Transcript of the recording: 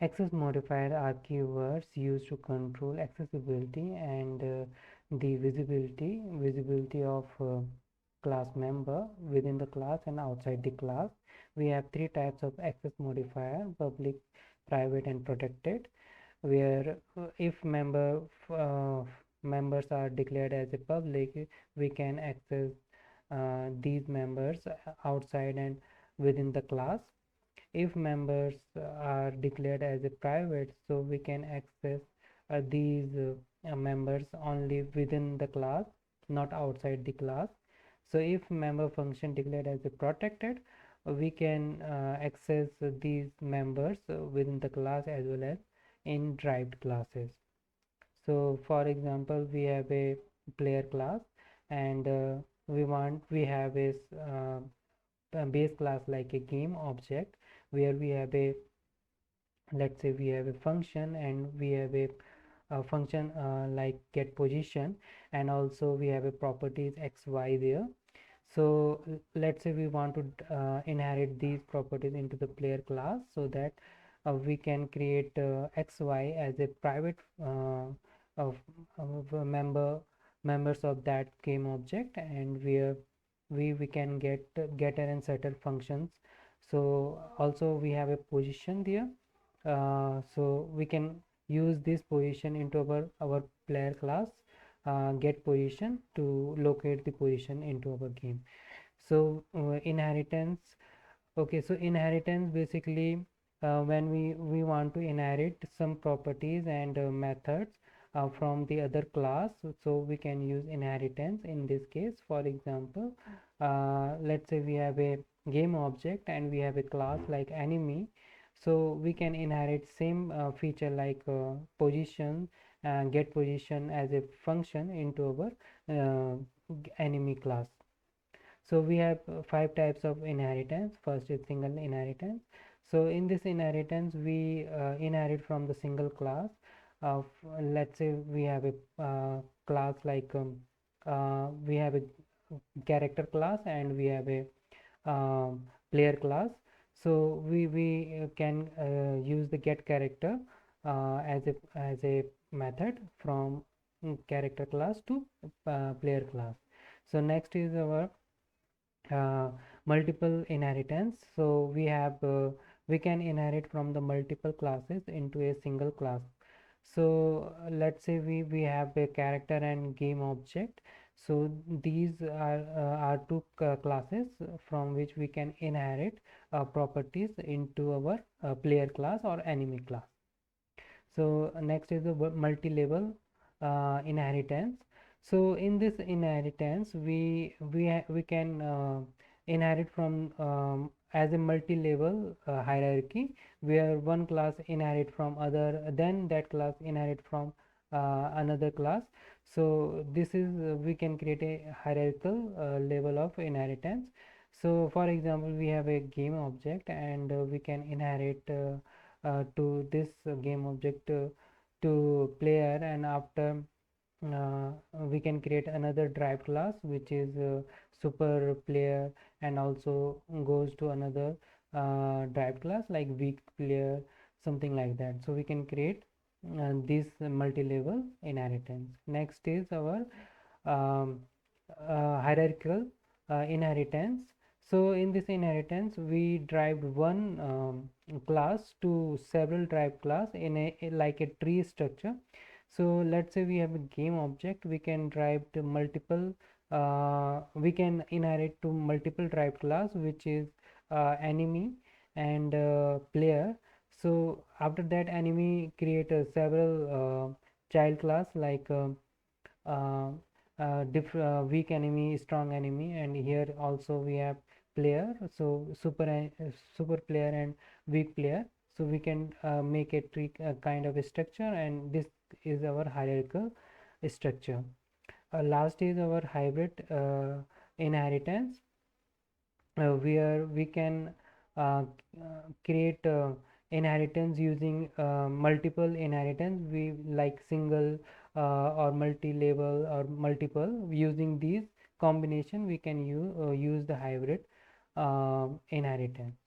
Access modifier are keywords used to control accessibility and the visibility of class member within the class and outside the class. We have three types of access modifier: public, private, and protected. Where if members are declared as a public, we can access these members outside and within the class. If members are declared as a private, so we can access these members only within the class, not outside the class. So if member function declared as a protected, we can access these members within the class as well as in derived classes. So for example, we have a player class, and we have a base class like a game object, where we have a, let's say we have a function, and we have a function like get position, and also we have a properties xy there. So let's say we want to inherit these properties into the player class, so that we can create xy as a private of members of that game object, and we can get getter and setter functions. So also we have a position there, so we can use this position into our player class, get position, to locate the position into our game. So inheritance. Okay, so inheritance basically, when we want to inherit some properties and methods from the other class, so we can use inheritance in this case. For example, let's say we have a game object and we have a class like enemy, so we can inherit same feature like position, get position as a function into our enemy class. So we have five types of inheritance. First is single inheritance. So in this inheritance, we inherit from the single class of, let's say we have a class like we have a character class and we have a player class. So we can use the get character as a method from character class to player class. So next is our uh, multiple inheritance. So we can inherit from the multiple classes into a single class. So let's say we have a character and game object. So these are two classes from which we can inherit properties into our player class or enemy class. So next is the multi-level inheritance. So in this inheritance, we can inherit from as a multi-level hierarchy, where one class inherit from other, then that class inherit from another class. So this is we can create a hierarchical level of inheritance. So for example, we have a game object, and we can inherit to this game object to player, and after uh, we can create another derived class which is super player, and also goes to another derived class like weak player, something like that. So we can create this multi-level inheritance. Next is our um, hierarchical inheritance. So in this inheritance, we derived one class to several derived class in like a tree structure. So let's say we have a game object, we can derive to multiple we can inherit to multiple derived class, which is enemy and player. So after that, enemy create several child class like uh, weak enemy, strong enemy, and here also we have player, so super player and weak player. So we can make a tree kind of a structure, and this is our hierarchical structure. Last is our hybrid inheritance, where we can create inheritance using multiple inheritance, we like single or multi-level or multiple. Using these combination, we can use the hybrid inheritance.